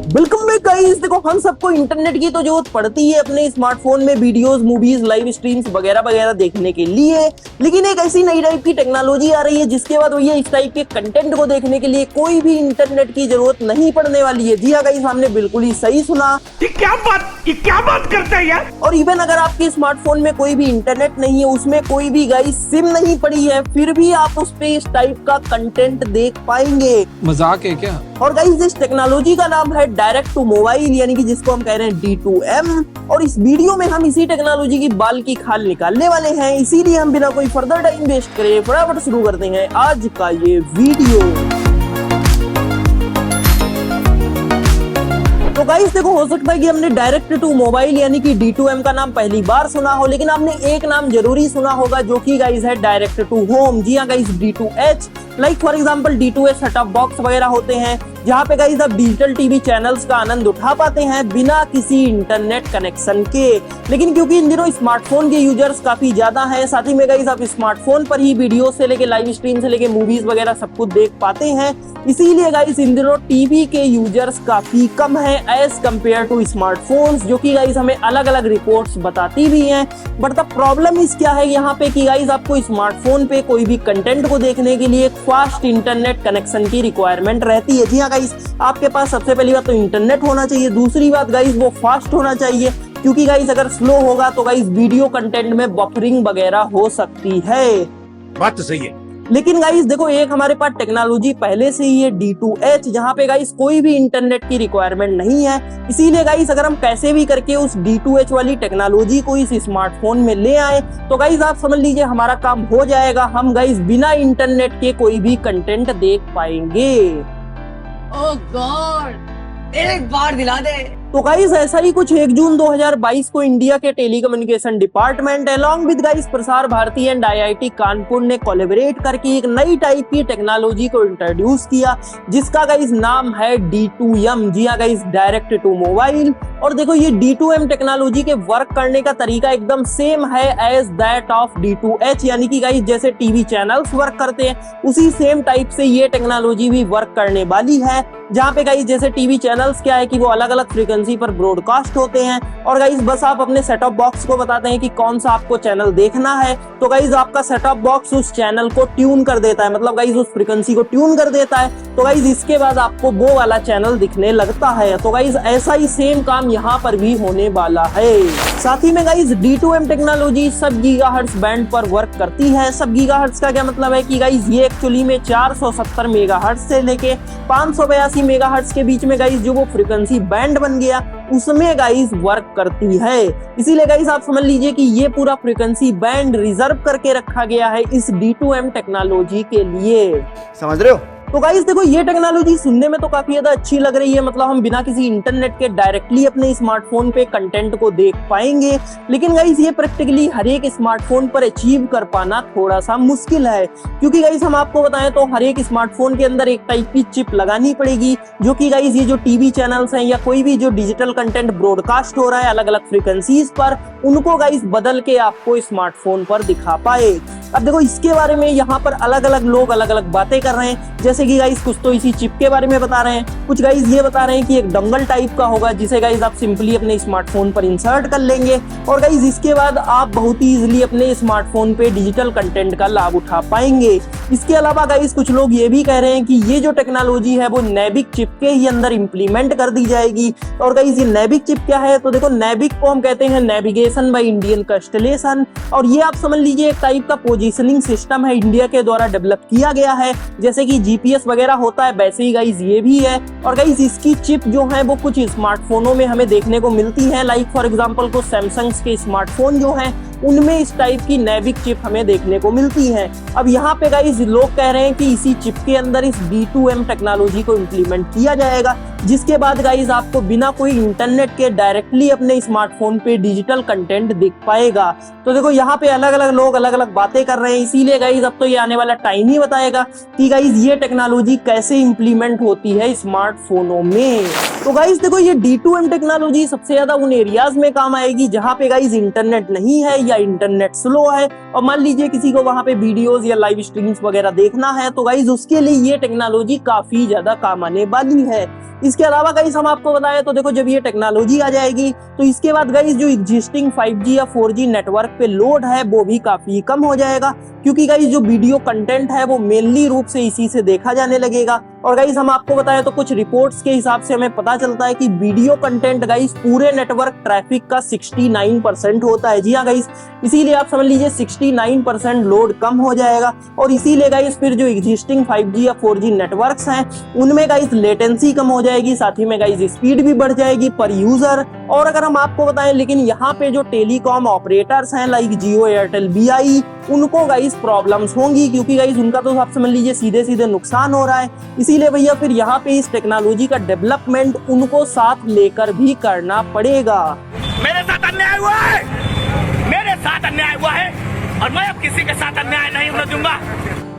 Welcome back guys. देखो हम सबको इंटरनेट की तो जरूरत पड़ती है अपने स्मार्टफोन में वीडियोस, मूवीज, लाइव स्ट्रीम्स वगैरह वगैरह देखने के लिए, लेकिन एक ऐसी नई टाइप की टेक्नोलॉजी आ रही है जिसके बाद भैया इस टाइप के कंटेंट को देखने के लिए कोई भी इंटरनेट की जरूरत नहीं पड़ने वाली है। जी हाँ गाइस, हमने बिल्कुल ही सही सुना। ये क्या बात करता है यार। और इवन अगर आपके स्मार्टफोन में कोई भी इंटरनेट नहीं है, उसमें कोई भी गाइस सिम नहीं पड़ी है, फिर भी आप उस पे इस टाइप का कंटेंट देख पाएंगे। मजाक है क्या? और गाइस इस टेक्नोलॉजी का नाम है डायरेक्ट टू मोबाइल, यानी कि जिसको हम कह रहे हैं D2M। और इस वीडियो में हम इसी टेक्नोलॉजी की बाल की खाल निकालने वाले हैं, इसीलिए हम बिना कोई फर्दर टाइम वेस्ट करे फटाफट शुरू करते हैं आज का ये वीडियो। तो गाइस देखो, हो सकता है कि हमने डायरेक्ट टू मोबाइल यानी कि D2M का नाम पहली बार सुना हो, लेकिन आपने एक नाम जरूरी सुना होगा जो कि गाइस है डायरेक्ट टू होम। जी हाँ guys, D2H। Like for example D2H setup box वगैरह होते हैं जहाँ पे गाइस आप डिजिटल टीवी चैनल्स का आनंद उठा पाते हैं बिना किसी इंटरनेट कनेक्शन के। लेकिन क्योंकि इन दिनों स्मार्टफोन के यूजर्स काफी ज्यादा हैं, साथ ही में गाइस आप स्मार्टफोन पर ही वीडियो से लेके लाइव स्ट्रीम से लेके मूवीज वगैरह सब कुछ देख पाते हैं, इसीलिए गाइस इन दिनों टीवी के यूजर्स काफी कम है एज कम्पेयर टू स्मार्टफोन्स, जो कि गाइस हमें अलग अलग रिपोर्ट्स बताती भी हैं। बट द प्रॉब्लम इस क्या है यहाँ पे कि गाइस आपको स्मार्टफोन पे कोई भी कंटेंट को देखने के लिए फास्ट इंटरनेट कनेक्शन की रिक्वायरमेंट रहती है। जी हाँ गाइस, आपके पास सबसे पहली बात तो इंटरनेट होना चाहिए, दूसरी बात गाइस वो फास्ट होना चाहिए, क्योंकि गाइस अगर स्लो होगा तो गाइस वीडियो कंटेंट में बफरिंग वगैरह हो सकती है। बात तो सही है। लेकिन गाइस देखो, एक हमारे पास टेक्नोलॉजी पहले से ही है D2H, जहाँ पे गाइस कोई भी इंटरनेट की रिक्वायरमेंट नहीं है। इसीलिए गाइस अगर हम कैसे भी करके उस D2H वाली टेक्नोलॉजी को इस स्मार्टफोन में ले आए तो गाइस आप समझ लीजिए हमारा काम हो जाएगा। हम गाइस बिना इंटरनेट के कोई भी कंटेंट देख पाएंगे। ओह गॉड, एक बार दिला दे। तो गाइस ऐसा ही कुछ 1 जून 2022 को इंडिया के telecommunication department along with guys Prasar Bharati and IIT Kanpur ने कोलैबोरेट करके एक नई टाइप की टेक्नोलॉजी को इंट्रोड्यूस किया जिसका गाइस नाम है D2M। जी हाँ गाइस, डायरेक्ट टू मोबाइल। और देखो ये D2M टेक्नोलॉजी के वर्क करने का तरीका एकदम सेम है एज दैट ऑफ D2H, यानी कि गाइस जैसे टीवी चैनल्स वर्क करते हैं उसी सेम टाइप से ये टेक्नोलॉजी भी वर्क करने वाली है, जहाँ पे गाइस जैसे टीवी चैनल्स क्या है कि वो अलग अलग फ्रीक्वेंसी पर ब्रॉडकास्ट होते हैं और गाइस बस आप अपने सेटअप बॉक्स को बताते हैं कि कौन सा आपको चैनल देखना है, तो गाइस आपका सेटअप बॉक्स उस चैनल को ट्यून कर देता है, मतलब गाइस उस फ्रीक्वेंसी को ट्यून कर देता है। तो गाइस इसके बाद आपको वो वाला चैनल दिखने लगता है। तो गाइस ऐसा ही सेम काम यहाँ पर भी होने वाला है। साथ ही में गाइस D2M टेक्नोलॉजी सब गीगाहर्ट्ज बैंड पर वर्क करती है। सब गीगाहर्ट्ज का क्या मतलब है कि गाइस ये एक्चुअली में 470 मेगाहर्ट्ज से लेके 582 मेगाहर्ट्ज के बीच में गाइस जो वो फ्रीक्वेंसी बैंड बन गया उसमें गाइस वर्क करती है। इसीलिए गाइस आप समझ लीजिए कि ये पूरा फ्रीक्वेंसी बैंड रिजर्व करके रखा गया है इस D2M टेक्नोलॉजी के लिए। समझ रहे हो? तो गाइस देखो, ये टेक्नोलॉजी सुनने में तो काफी ज्यादा अच्छी लग रही है, मतलब हम बिना किसी इंटरनेट के डायरेक्टली अपने स्मार्टफोन पे कंटेंट को देख पाएंगे। लेकिन गाइस ये प्रैक्टिकली हर एक स्मार्टफोन पर अचीव कर पाना थोड़ा सा मुश्किल है, क्योंकि गाइस हम आपको बताएं तो हर एक स्मार्टफोन के अंदर एक टाइप की चिप लगानी पड़ेगी जो कि गाइस ये जो टीवी चैनल्स हैं या कोई भी जो डिजिटल कंटेंट ब्रॉडकास्ट हो रहा है अलग अलग फ्रीक्वेंसीज पर, उनको गाइस बदल के आपको स्मार्टफोन पर दिखा पाए। अब देखो इसके बारे में यहाँ पर अलग अलग लोग अलग अलग बातें कर रहे हैं, जैसे कि गाइस कुछ तो इसी चिप के बारे में बता रहे हैं, कुछ गाइस ये बता रहे हैं कि एक डंगल टाइप का होगा जिसे गाइस आप सिंपली अपने स्मार्टफोन पर इंसर्ट कर लेंगे और गाइस इसके बाद आप बहुत ही इजीली अपने स्मार्टफोन पे डिजिटल कंटेंट का लाभ उठा पाएंगे। इसके अलावा गाइस कुछ लोग ये भी कह रहे हैं कि ये जो टेक्नोलॉजी है वो नेविक चिप के ही अंदर इंप्लीमेंट कर दी जाएगी। और गाइस ये नेविक चिप क्या है, तो देखो नेविक को हम कहते हैं नेविगेशन बाय इंडियन कॉन्स्टलेशन, और ये आप समझ लीजिए एक टाइप का पोजिशनिंग सिस्टम है, इंडिया के द्वारा डेवलप किया गया है। जैसे कि GPS वगैरह होता है वैसे ही गाइस ये भी है। और गाइस इसकी चिप जो है वो कुछ स्मार्टफोनों में हमें देखने को मिलती है, लाइक फॉर एग्जांपल कुछ सैमसंग के स्मार्टफोन जो हैं उनमें इस टाइप की नेविक चिप हमें देखने को मिलती है। अब यहाँ पे गाइस लोग कह रहे हैं कि इसी चिप के अंदर इस D2M टेक्नोलॉजी को इम्प्लीमेंट किया जाएगा, जिसके बाद गाइस आपको बिना कोई इंटरनेट के डायरेक्टली अपने स्मार्टफोन पे डिजिटल कंटेंट दिख पाएगा। तो देखो यहाँ पे अलग अलग लोग अलग अलग बातें कर रहे हैं, इसीलिए गाइस अब तो ये आने वाला टाइम ही बताएगा कि गाइस ये टेक्नोलॉजी कैसे इम्प्लीमेंट होती है स्मार्टफोनों में। तो गाइस देखो ये D2M टेक्नोलॉजी सबसे ज्यादा उन एरियाज में काम आएगी जहां पे गाइस इंटरनेट नहीं है या इंटरनेट स्लो है, और मान लीजिए किसी को वहां पे वीडियोस या लाइव स्ट्रीम्स वगैरह देखना है तो गाइस उसके लिए ये टेक्नोलॉजी काफी ज्यादा काम आने वाली है। इसके अलावा गाइस हम आपको बताएं तो देखो जब ये टेक्नोलॉजी आ जाएगी तो इसके बाद गाइस जो एग्जिस्टिंग 5G या 4G नेटवर्क पे लोड है वो भी काफी कम हो जाएगा, क्योंकि गाइस जो वीडियो कंटेंट है वो मेनली रूप से इसी से देखा जाने लगेगा। और गाइस हम आपको बताएं तो कुछ रिपोर्ट्स के हिसाब से हमें पता चलता है कि वीडियो कंटेंट गाइस पूरे नेटवर्क ट्रैफिक का 69% होता है। जी हाँ गाइस, इसीलिए आप समझ लीजिए 69% लोड कम हो जाएगा, और इसीलिए गाइस फिर जो एग्जिस्टिंग 5G या 4G नेटवर्क्स हैं उनमें गाइस लेटेंसी कम हो जाएगी, साथ ही में गाइस स्पीड भी बढ़ जाएगी पर यूजर। और अगर हम आपको बताएं लेकिन यहाँ पे जो टेलीकॉम ऑपरेटर्स हैं लाइक जियो, एयरटेल, BI, उनको गाइस प्रॉब्लम्स होंगी, क्योंकि गाइस उनका तो आप समझ लीजिए सीधे सीधे नुकसान हो रहा है। इसीलिए भैया फिर यहाँ पे इस टेक्नोलॉजी का डेवलपमेंट उनको साथ लेकर भी करना पड़ेगा। मेरे साथ अन्याय हुआ है, मेरे साथ अन्याय हुआ है, और मैं अब किसी के साथ अन्याय नहीं होने दूंगा।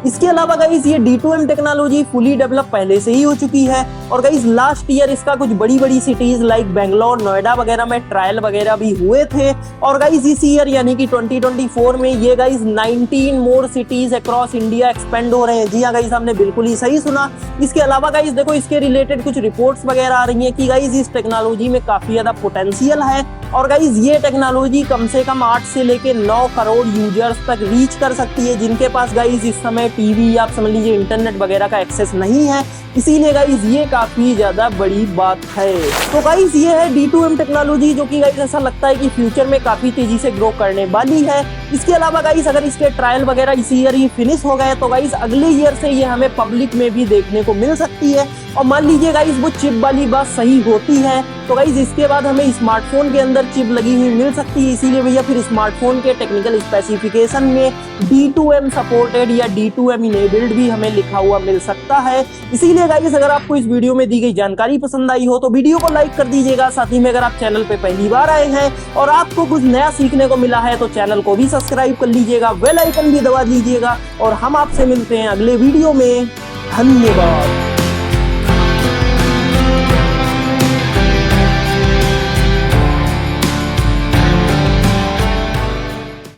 इसके अलावा गाइस ये D2M टेक्नोलॉजी फुली डेवलप पहले से ही हो चुकी है, और गाइस लास्ट ईयर इसका कुछ बड़ी बड़ी सिटीज लाइक बेंगलोर, नोएडा वगैरह में ट्रायल वगैरह भी हुए थे। और गाइस इस ईयर यानी कि 2024 में ये गाइस 19 मोर सिटीज अक्रॉस इंडिया एक्सपेंड हो रहे हैं। जी हाँ गाइस, आपने बिल्कुल ही सही सुना। इसके अलावा गाइस देखो इसके रिलेटेड कुछ रिपोर्ट्स वगैरह आ रही हैं कि गाइस इस टेक्नोलॉजी में काफी ज्यादा पोटेंशियल है, और गाइस ये टेक्नोलॉजी कम से कम 8 से लेके 9 करोड़ यूजर्स तक रीच कर सकती है, जिनके पास गाइस इस समय टीवी या आप समझ लीजिए इंटरनेट वगैरह का एक्सेस नहीं है। इसीलिए गाइस ये काफी ज्यादा बड़ी बात है। तो गाइस ये है D2M टेक्नोलॉजी, जो कि गाइस ऐसा लगता है कि फ्यूचर में काफी तेजी से ग्रो करने वाली है। इसके अलावा गाइस अगर इसके ट्रायल वगैरह इसी ईयर ही फिनिश हो गए तो गाइस अगले ईयर से ये हमें पब्लिक में भी देखने को मिल सकती है। और मान लीजिए गाइस वो चिप वाली बात सही होती है तो गाइस इसके बाद हमें स्मार्टफोन के अंदर चिप लगी हुई मिल सकती है। इसीलिए भैया फिर स्मार्टफोन के टेक्निकल स्पेसिफिकेशन में D2M सपोर्टेड या D2M इनेबल्ड भी हमें लिखा हुआ मिल सकता है। इसीलिए गाइस अगर आपको इस वीडियो में दी गई जानकारी पसंद आई हो तो वीडियो को लाइक कर दीजिएगा। साथ ही में अगर आप चैनल पे पहली बार आए हैं और आपको कुछ नया सीखने को मिला है तो चैनल को भी सब्सक्राइब कर लीजिएगा, बेल आइकन भी दबा दीजिएगा, और हम आपसे मिलते हैं अगले वीडियो में। धन्यवाद।